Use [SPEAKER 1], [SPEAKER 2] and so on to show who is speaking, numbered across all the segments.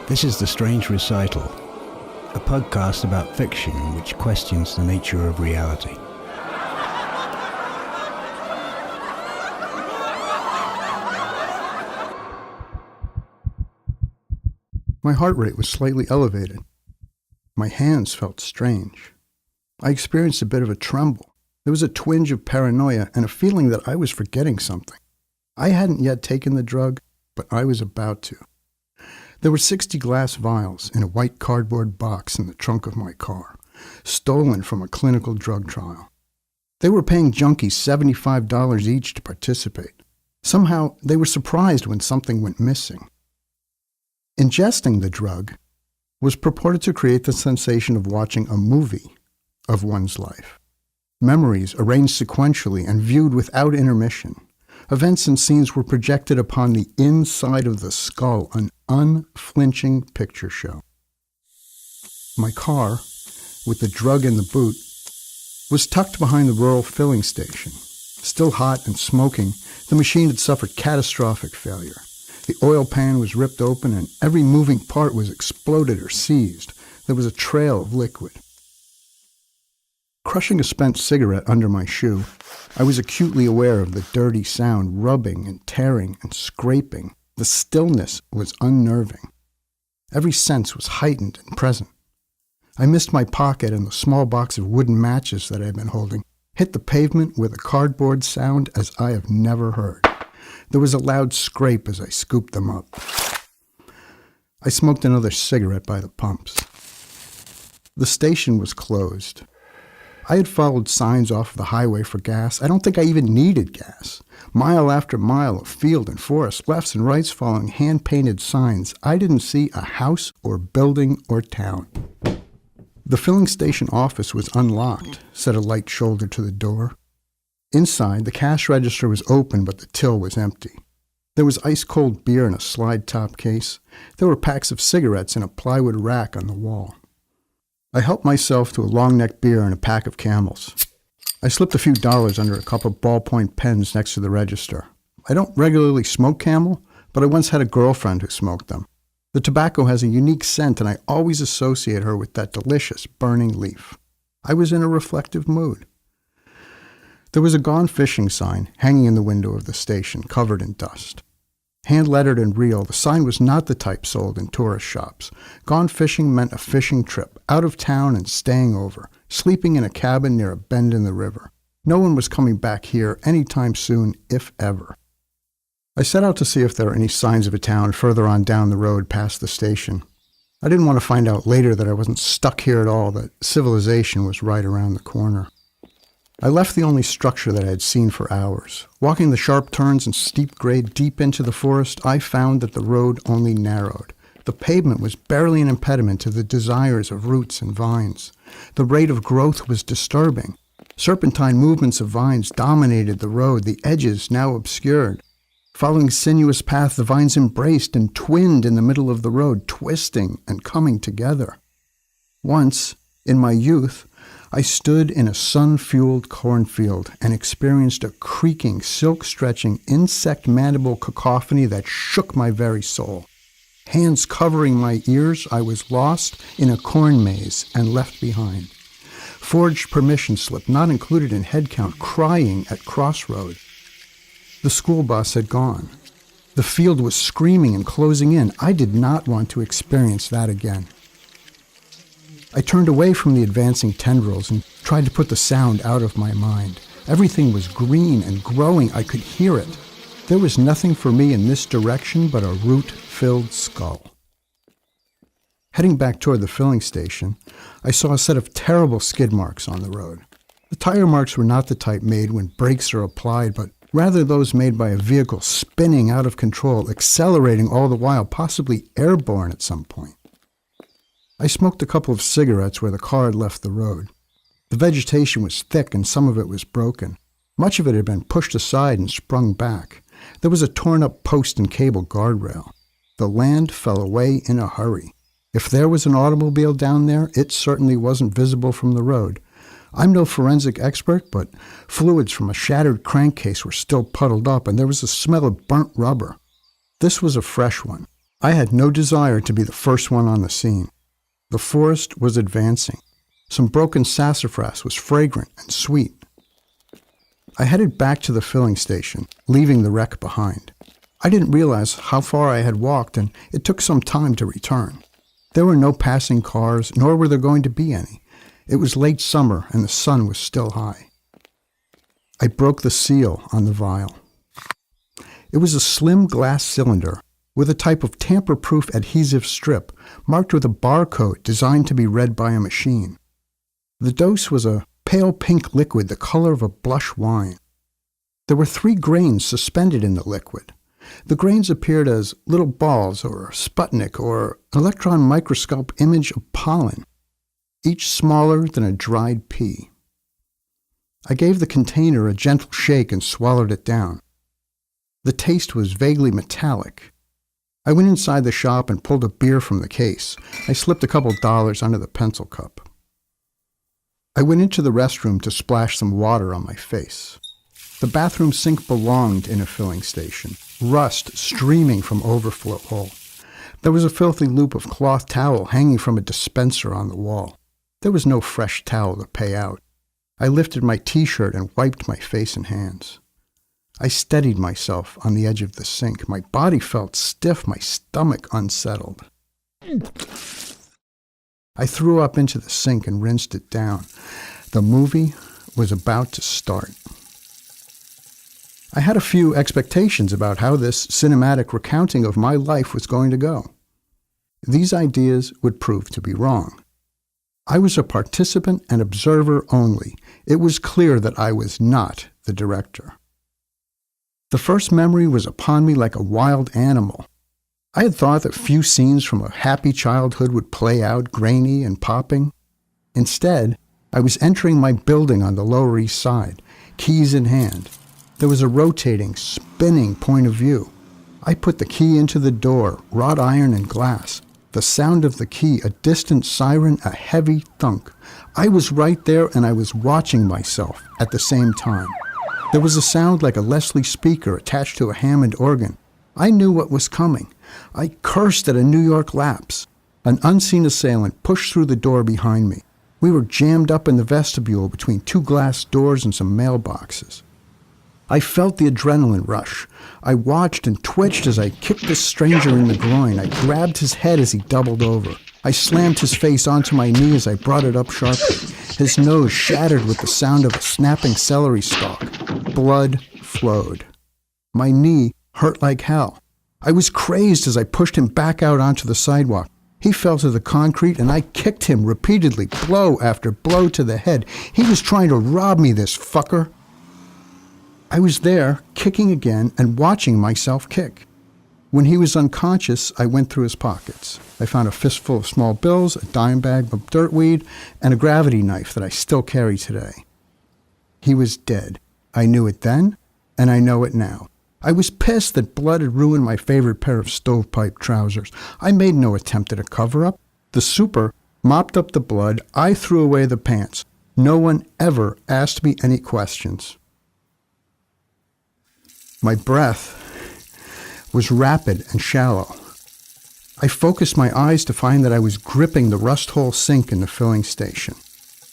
[SPEAKER 1] This is The Strange Recital, a podcast about fiction which questions the nature of reality.
[SPEAKER 2] My heart rate was slightly elevated. My hands felt strange. I experienced a bit of a tremble. There was a twinge of paranoia and a feeling that I was forgetting something. I hadn't yet taken the drug, but I was about to. There were 60 glass vials in a white cardboard box in the trunk of my car, stolen from a clinical drug trial. They were paying junkies $75 each to participate. Somehow, they were surprised when something went missing. Ingesting the drug was purported to create the sensation of watching a movie of one's life. Memories arranged sequentially and viewed without intermission. Events and scenes were projected upon the inside of the skull, an unflinching picture show. My car, with the drug in the boot, was tucked behind the rural filling station. Still hot and smoking, the machine had suffered catastrophic failure. The oil pan was ripped open and every moving part was exploded or seized. There was a trail of liquid. Crushing a spent cigarette under my shoe, I was acutely aware of the dirty sound, rubbing and tearing and scraping. The stillness was unnerving. Every sense was heightened and present. I missed my pocket, and the small box of wooden matches that I had been holding hit the pavement with a cardboard sound as I have never heard. There was a loud scrape as I scooped them up. I smoked another cigarette by the pumps. The station was closed. I had followed signs off the highway for gas. I don't think I even needed gas. Mile after mile of field and forest, lefts and rights following hand-painted signs. I didn't see a house or building or town. The filling station office was unlocked, said a light shoulder to the door. Inside, the cash register was open, but the till was empty. There was ice-cold beer in a slide-top case. There were packs of cigarettes in a plywood rack on the wall. I helped myself to a long-neck beer and a pack of Camels. I slipped a few dollars under a couple of ballpoint pens next to the register. I don't regularly smoke Camel, but I once had a girlfriend who smoked them. The tobacco has a unique scent, and I always associate her with that delicious, burning leaf. I was in a reflective mood. There was a gone fishing sign hanging in the window of the station, covered in dust. Hand-lettered and real, the sign was not the type sold in tourist shops. Gone fishing meant a fishing trip, out of town and staying over, sleeping in a cabin near a bend in the river. No one was coming back here anytime soon, if ever. I set out to see if there were any signs of a town further on down the road past the station. I didn't want to find out later that I wasn't stuck here at all, that civilization was right around the corner. I left the only structure that I had seen for hours. Walking the sharp turns and steep grade deep into the forest, I found that the road only narrowed. The pavement was barely an impediment to the desires of roots and vines. The rate of growth was disturbing. Serpentine movements of vines dominated the road, the edges now obscured. Following a sinuous path, the vines embraced and twinned in the middle of the road, twisting and coming together. Once, in my youth, I stood in a sun-fueled cornfield and experienced a creaking, silk-stretching, insect-mandible cacophony that shook my very soul. Hands covering my ears, I was lost in a corn maze and left behind. Forged permission slip, not included in head count, crying at crossroad. The school bus had gone. The field was screaming and closing in. I did not want to experience that again. I turned away from the advancing tendrils and tried to put the sound out of my mind. Everything was green and growing. I could hear it. There was nothing for me in this direction but a root-filled skull. Heading back toward the filling station, I saw a set of terrible skid marks on the road. The tire marks were not the type made when brakes are applied, but rather those made by a vehicle spinning out of control, accelerating all the while, possibly airborne at some point. I smoked a couple of cigarettes where the car had left the road. The vegetation was thick and some of it was broken. Much of it had been pushed aside and sprung back. There was a torn-up post and cable guardrail. The land fell away in a hurry. If there was an automobile down there, it certainly wasn't visible from the road. I'm no forensic expert, but fluids from a shattered crankcase were still puddled up, and there was a smell of burnt rubber. This was a fresh one. I had no desire to be the first one on the scene. The forest was advancing. Some broken sassafras was fragrant and sweet. I headed back to the filling station, leaving the wreck behind. I didn't realize how far I had walked, and it took some time to return. There were no passing cars, nor were there going to be any. It was late summer, and the sun was still high. I broke the seal on the vial. It was a slim glass cylinder with a type of tamper-proof adhesive strip marked with a barcode designed to be read by a machine. The dose was a pale pink liquid the color of a blush wine. There were 3 grains suspended in the liquid. The grains appeared as little balls or Sputnik or an electron microscope image of pollen, each smaller than a dried pea. I gave the container a gentle shake and swallowed it down. The taste was vaguely metallic. I went inside the shop and pulled a beer from the case. I slipped a couple dollars under the pencil cup. I went into the restroom to splash some water on my face. The bathroom sink belonged in a filling station, rust streaming from overflow hole. There was a filthy loop of cloth towel hanging from a dispenser on the wall. There was no fresh towel to pay out. I lifted my t-shirt and wiped my face and hands. I steadied myself on the edge of the sink. My body felt stiff, my stomach unsettled. I threw up into the sink and rinsed it down. The movie was about to start. I had a few expectations about how this cinematic recounting of my life was going to go. These ideas would prove to be wrong. I was a participant and observer only. It was clear that I was not the director. The first memory was upon me like a wild animal. I had thought that few scenes from a happy childhood would play out grainy and popping. Instead, I was entering my building on the Lower East Side, keys in hand. There was a rotating, spinning point of view. I put the key into the door, wrought iron and glass. The sound of the key, a distant siren, a heavy thunk. I was right there and I was watching myself at the same time. There was a sound like a Leslie speaker attached to a Hammond organ. I knew what was coming. I cursed at a New York lapse. An unseen assailant pushed through the door behind me. We were jammed up in the vestibule between 2 glass doors and some mailboxes. I felt the adrenaline rush. I watched and twitched as I kicked the stranger in the groin. I grabbed his head as he doubled over. I slammed his face onto my knee as I brought it up sharply. His nose shattered with the sound of a snapping celery stalk. Blood flowed. My knee hurt like hell. I was crazed as I pushed him back out onto the sidewalk. He fell to the concrete and I kicked him repeatedly, blow after blow to the head. He was trying to rob me, this fucker. I was there, kicking again and watching myself kick. When he was unconscious, I went through his pockets. I found a fistful of small bills, a dime bag of dirtweed, and a gravity knife that I still carry today. He was dead. I knew it then, and I know it now. I was pissed that blood had ruined my favorite pair of stovepipe trousers. I made no attempt at a cover-up. The super mopped up the blood. I threw away the pants. No one ever asked me any questions. My breath was rapid and shallow. I focused my eyes to find that I was gripping the rust-hole sink in the filling station.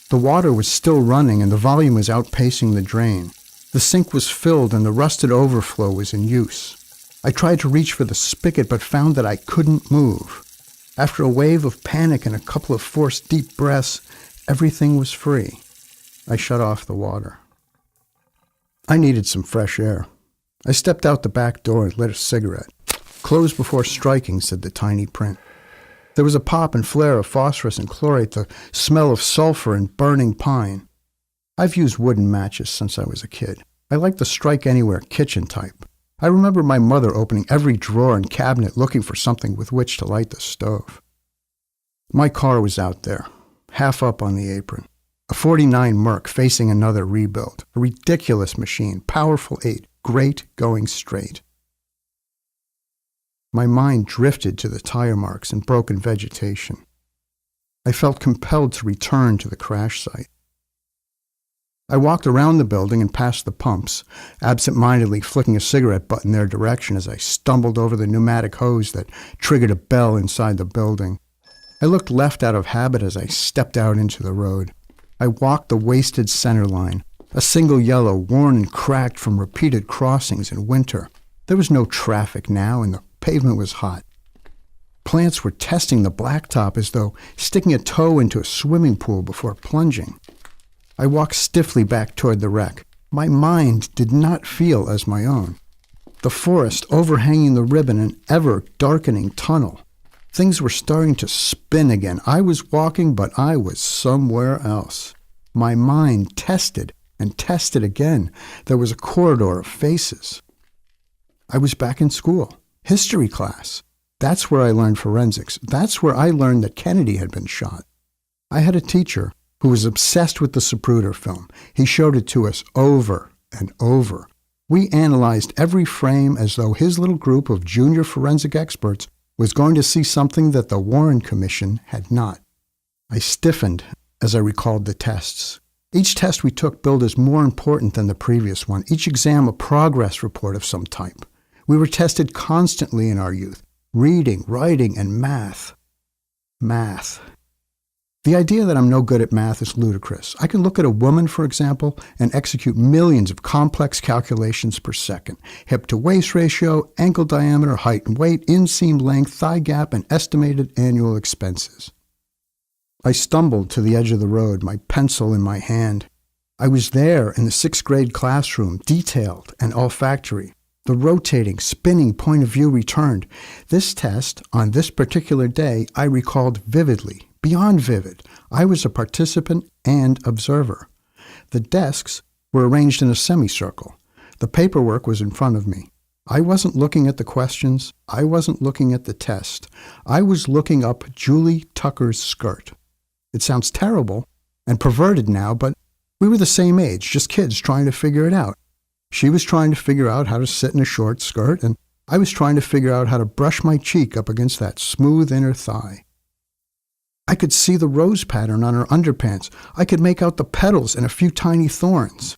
[SPEAKER 2] The water was still running and the volume was outpacing the drain. The sink was filled and the rusted overflow was in use. I tried to reach for the spigot but found that I couldn't move. After a wave of panic and a couple of forced deep breaths, everything was free. I shut off the water. I needed some fresh air. I stepped out the back door and lit a cigarette. "Close before striking," said the tiny print. There was a pop and flare of phosphorus and chlorate, the smell of sulfur and burning pine. I've used wooden matches since I was a kid. I like the strike-anywhere kitchen type. I remember my mother opening every drawer and cabinet looking for something with which to light the stove. My car was out there, half up on the apron. A 49 Merc facing another rebuild. A ridiculous machine, powerful 8, great going straight. My mind drifted to the tire marks and broken vegetation. I felt compelled to return to the crash site. I walked around the building and past the pumps, absent-mindedly flicking a cigarette butt in their direction as I stumbled over the pneumatic hose that triggered a bell inside the building. I looked left out of habit as I stepped out into the road. I walked the wasted center line, a single yellow, worn and cracked from repeated crossings in winter. There was no traffic now, and the pavement was hot. Plants were testing the blacktop as though sticking a toe into a swimming pool before plunging. I walked stiffly back toward the wreck. My mind did not feel as my own. The forest overhanging the ribbon, an ever-darkening tunnel. Things were starting to spin again. I was walking, but I was somewhere else. My mind tested and tested again. There was a corridor of faces. I was back in school. History class. That's where I learned forensics. That's where I learned that Kennedy had been shot. I had a teacher who was obsessed with the Zapruder film. He showed it to us over and over. We analyzed every frame as though his little group of junior forensic experts was going to see something that the Warren Commission had not. I stiffened as I recalled the tests. Each test we took billed as more important than the previous one, each exam a progress report of some type. We were tested constantly in our youth. Reading, writing, and math. Math. The idea that I'm no good at math is ludicrous. I can look at a woman, for example, and execute millions of complex calculations per second. Hip-to-waist ratio, ankle diameter, height and weight, inseam length, thigh gap, and estimated annual expenses. I stumbled to the edge of the road, my pencil in my hand. I was there in the 6th grade classroom, detailed and olfactory. The rotating, spinning point of view returned. This test, on this particular day, I recalled vividly, beyond vivid. I was a participant and observer. The desks were arranged in a semicircle. The paperwork was in front of me. I wasn't looking at the questions. I wasn't looking at the test. I was looking up Julie Tucker's skirt. It sounds terrible and perverted now, but we were the same age, just kids trying to figure it out. She was trying to figure out how to sit in a short skirt, and I was trying to figure out how to brush my cheek up against that smooth inner thigh. I could see the rose pattern on her underpants. I could make out the petals and a few tiny thorns.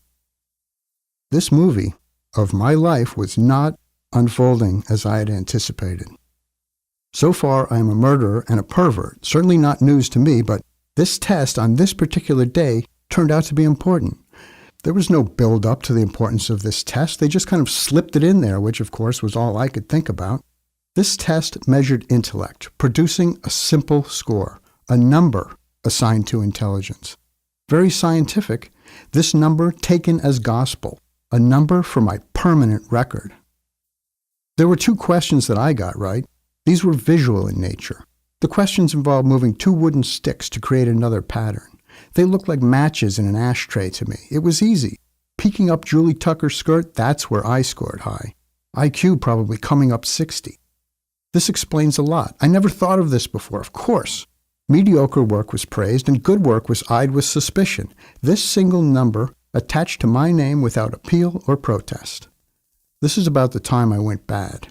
[SPEAKER 2] This movie of my life was not unfolding as I had anticipated. So far, I am a murderer and a pervert, certainly not news to me, but this test on this particular day turned out to be important. There was no build-up to the importance of this test. They just kind of slipped it in there, which, of course, was all I could think about. This test measured intellect, producing a simple score, a number assigned to intelligence. Very scientific, this number taken as gospel, a number for my permanent record. There were 2 questions that I got right. These were visual in nature. The questions involved moving 2 wooden sticks to create another pattern. They looked like matches in an ashtray to me. It was easy. Peeking up Julie Tucker's skirt, that's where I scored high. IQ probably coming up 60. This explains a lot. I never thought of this before, of course. Mediocre work was praised and good work was eyed with suspicion. This single number attached to my name without appeal or protest. This is about the time I went bad.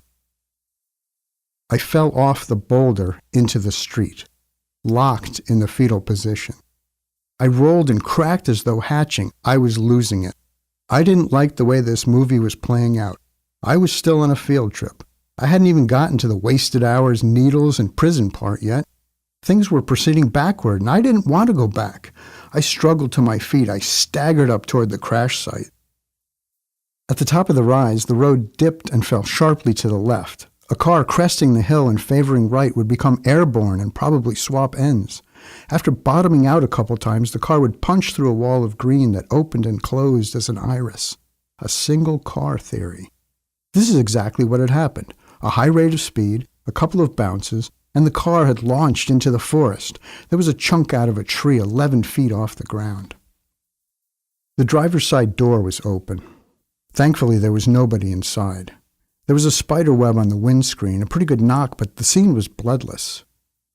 [SPEAKER 2] I fell off the boulder into the street, locked in the fetal position. I rolled and cracked as though hatching. I was losing it. I didn't like the way this movie was playing out. I was still on a field trip. I hadn't even gotten to the wasted hours, needles, and prison part yet. Things were proceeding backward, and I didn't want to go back. I struggled to my feet. I staggered up toward the crash site. At the top of the rise, the road dipped and fell sharply to the left. A car cresting the hill and favoring right would become airborne and probably swap ends. After bottoming out a couple times, the car would punch through a wall of green that opened and closed as an iris. A single car theory. This is exactly what had happened. A high rate of speed, a couple of bounces, and the car had launched into the forest. There was a chunk out of a tree 11 feet off the ground. The driver's side door was open. Thankfully, there was nobody inside. There was a spider web on the windscreen, a pretty good knock, but the scene was bloodless.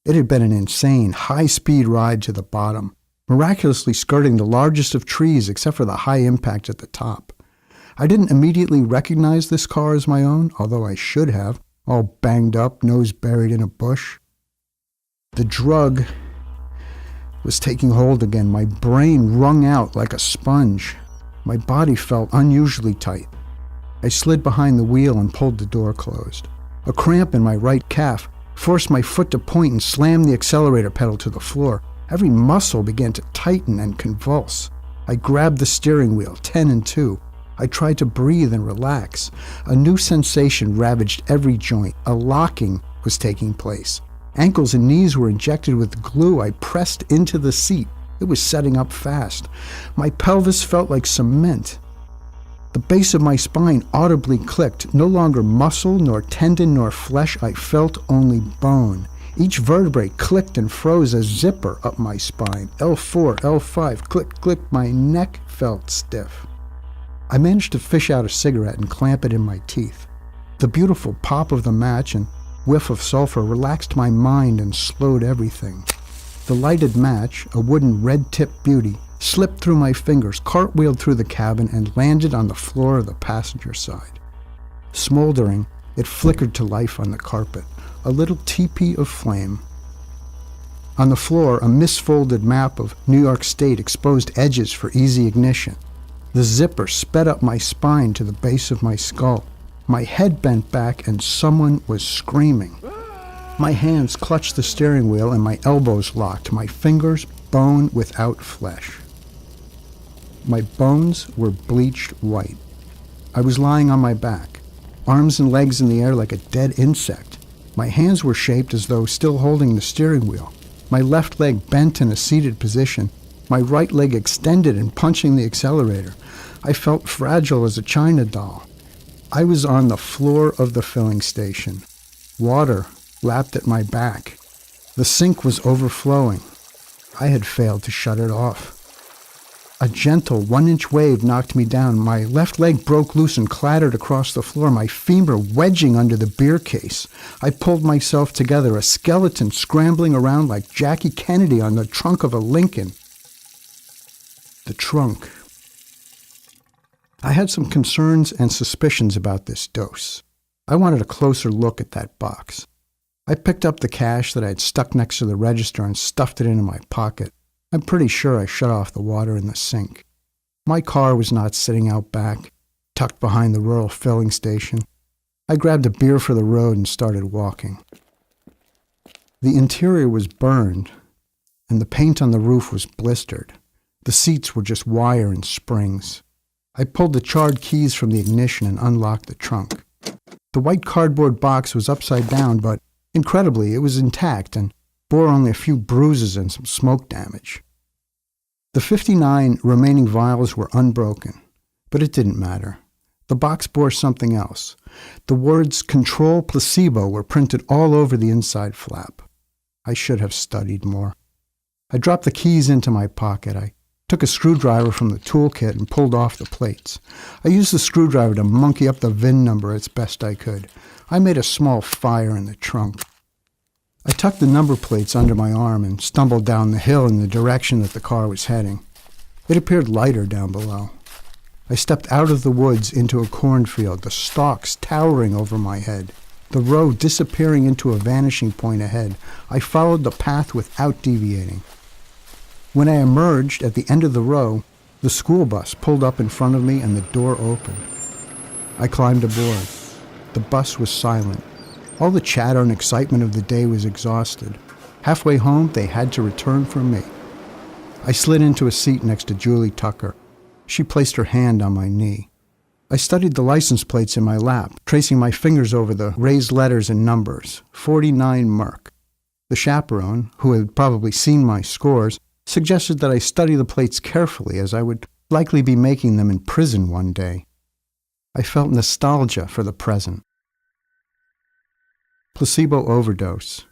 [SPEAKER 2] It had been an insane, high-speed ride to the bottom, miraculously skirting the largest of trees except for the high impact at the top. I didn't immediately recognize this car as my own, although I should have, all banged up, nose buried in a bush. The drug was taking hold again. My brain wrung out like a sponge. My body felt unusually tight. I slid behind the wheel and pulled the door closed. A cramp in my right calf forced my foot to point and slammed the accelerator pedal to the floor. Every muscle began to tighten and convulse. I grabbed the steering wheel, 10 and 2. I tried to breathe and relax. A new sensation ravaged every joint. A locking was taking place. Ankles and knees were injected with glue. I pressed into the seat. It was setting up fast. My pelvis felt like cement. The base of my spine audibly clicked. No longer muscle, nor tendon, nor flesh. I felt only bone. Each vertebrae clicked and froze a zipper up my spine. L4, L5, click, click. My neck felt stiff. I managed to fish out a cigarette and clamp it in my teeth. The beautiful pop of the match and whiff of sulfur relaxed my mind and slowed everything. The lighted match, a wooden red-tipped beauty, slipped through my fingers, cartwheeled through the cabin, and landed on the floor of the passenger side. Smoldering, it flickered to life on the carpet, a little teepee of flame. On the floor, a misfolded map of New York State exposed edges for easy ignition. The zipper sped up my spine to the base of my skull. My head bent back and someone was screaming. My hands clutched the steering wheel and my elbows locked, my fingers bone without flesh. My bones were bleached white. I was lying on my back, arms and legs in the air like a dead insect. My hands were shaped as though still holding the steering wheel. My left leg bent in a seated position, my right leg extended and punching the accelerator. I felt fragile as a china doll. I was on the floor of the filling station. Water lapped at my back. The sink was overflowing. I had failed to shut it off. A gentle 1-inch wave knocked me down. My left leg broke loose and clattered across the floor, my femur wedging under the beer case. I pulled myself together, a skeleton scrambling around like Jackie Kennedy on the trunk of a Lincoln. The trunk. I had some concerns and suspicions about this dose. I wanted a closer look at that box. I picked up the cash that I had stuck next to the register and stuffed it into my pocket. I'm pretty sure I shut off the water in the sink. My car was not sitting out back, tucked behind the rural filling station. I grabbed a beer for the road and started walking. The interior was burned, and the paint on the roof was blistered. The seats were just wire and springs. I pulled the charred keys from the ignition and unlocked the trunk. The white cardboard box was upside down, but incredibly, it was intact and bore only a few bruises and some smoke damage. The 59 remaining vials were unbroken, but it didn't matter. The box bore something else. The words "Control Placebo" were printed all over the inside flap. I should have studied more. I dropped the keys into my pocket. I took a screwdriver from the toolkit and pulled off the plates. I used the screwdriver to monkey up the VIN number as best I could. I made a small fire in the trunk. I tucked the number plates under my arm and stumbled down the hill in the direction that the car was heading. It appeared lighter down below. I stepped out of the woods into a cornfield, the stalks towering over my head, the road disappearing into a vanishing point ahead. I followed the path without deviating. When I emerged at the end of the row, the school bus pulled up in front of me and the door opened. I climbed aboard. The bus was silent. All the chatter and excitement of the day was exhausted. Halfway home, they had to return for me. I slid into a seat next to Julie Tucker. She placed her hand on my knee. I studied the license plates in my lap, tracing my fingers over the raised letters and numbers. 49 Merc. The chaperone, who had probably seen my scores, suggested that I study the plates carefully, as I would likely be making them in prison one day. I felt nostalgia for the present. Placebo overdose.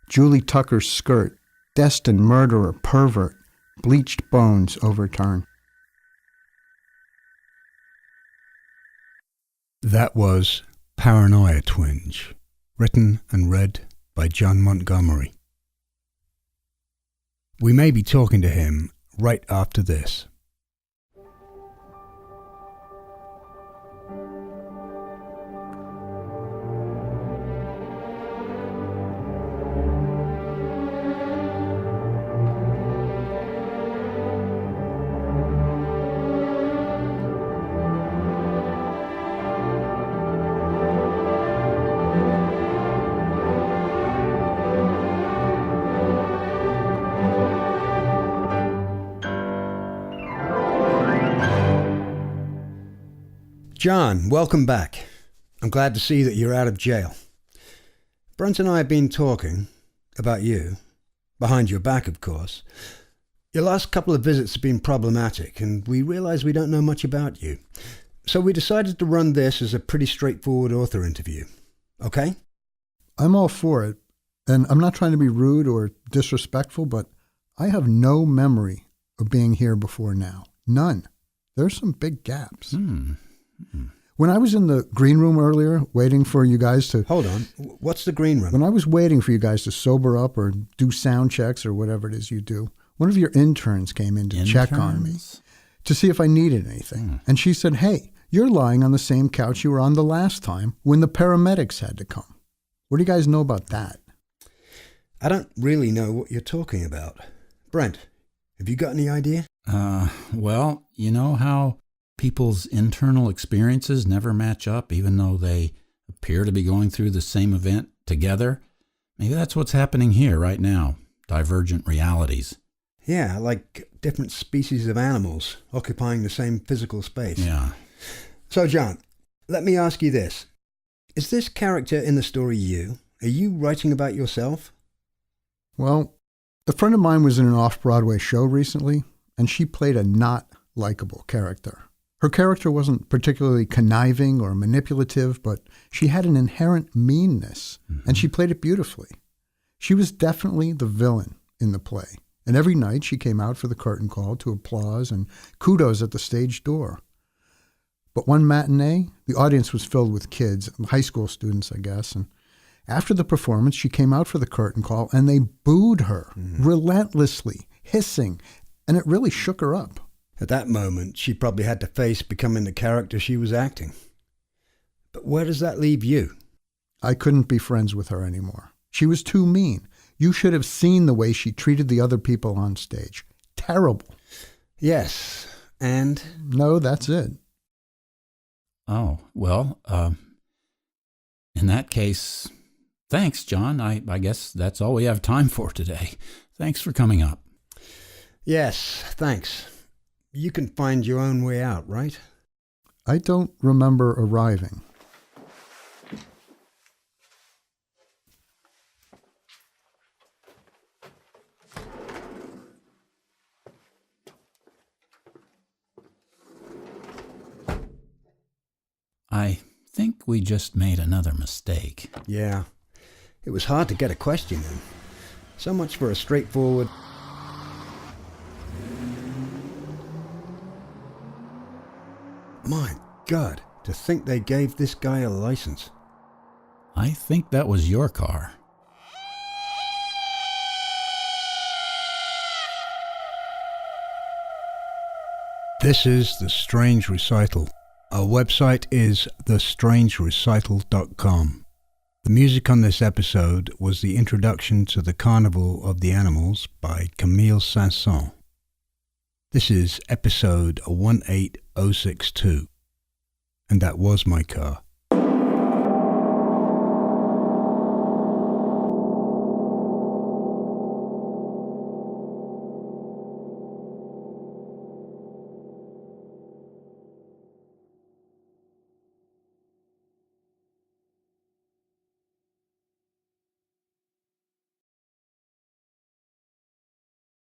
[SPEAKER 2] Julie Tucker's skirt, destined murderer, pervert, bleached bones overturned.
[SPEAKER 1] That was Paranoia, Twinge, written and read by John Montgomery. We may be talking to him right after this. John, welcome back. I'm glad to see that you're out of jail. Brent and I have been talking about you, behind your back, of course. Your last couple of visits have been problematic, and we realize we don't know much about you. So we decided to run this as a pretty straightforward author interview. Okay?
[SPEAKER 2] I'm all for it, and I'm not trying to be rude or disrespectful, but I have no memory of being here before now. None. There's some big gaps. When I was in the green room earlier, waiting for you guys to...
[SPEAKER 1] Hold on. What's the green room?
[SPEAKER 2] When I was waiting for you guys to sober up or do sound checks or whatever it is you do, one of your interns came in to check on me to see if I needed anything. And she said, hey, you're lying on the same couch you were on the last time when the paramedics had to come. What do you guys know about that?
[SPEAKER 1] I don't really know what you're talking about. Brent, have you got any idea?
[SPEAKER 3] Well, you know how people's internal experiences never match up, even though they appear to be going through the same event together? Maybe that's what's happening here right now. Divergent realities.
[SPEAKER 1] Yeah, like different species of animals occupying the same physical space.
[SPEAKER 3] Yeah.
[SPEAKER 1] So, John, let me ask you this. Is this character in the story you? Are you writing about yourself?
[SPEAKER 2] Well, a friend of mine was in an off-Broadway show recently, and she played a not likable character. Her character wasn't particularly conniving or manipulative, but she had an inherent meanness, and she played it beautifully. She was definitely the villain in the play, and every night she came out for the curtain call to applause and kudos at the stage door. But one matinee, the audience was filled with kids, high school students, I guess, and after the performance, she came out for the curtain call, and they booed her relentlessly, hissing, and it really shook her up.
[SPEAKER 1] At that moment, she probably had to face becoming the character she was acting. But where does that leave you?
[SPEAKER 2] I couldn't be friends with her anymore. She was too mean. You should have seen the way she treated the other people on stage. Terrible.
[SPEAKER 1] Yes, and?
[SPEAKER 2] No, that's it.
[SPEAKER 3] Oh, well, in that case, thanks, John. I guess that's all we have time for today. Thanks for coming up.
[SPEAKER 1] Yes, thanks. You can find your own way out, right?
[SPEAKER 2] I don't remember arriving.
[SPEAKER 3] I think we just made another mistake.
[SPEAKER 1] Yeah. It was hard to get a question in. So much for a straightforward... My God, to think they gave this guy a license.
[SPEAKER 3] I think that was your car.
[SPEAKER 1] This is The Strange Recital. Our website is thestrangerecital.com. The music on this episode was the introduction to The Carnival of the Animals by Camille Saint-Saëns. This is episode 18062, and that was my car.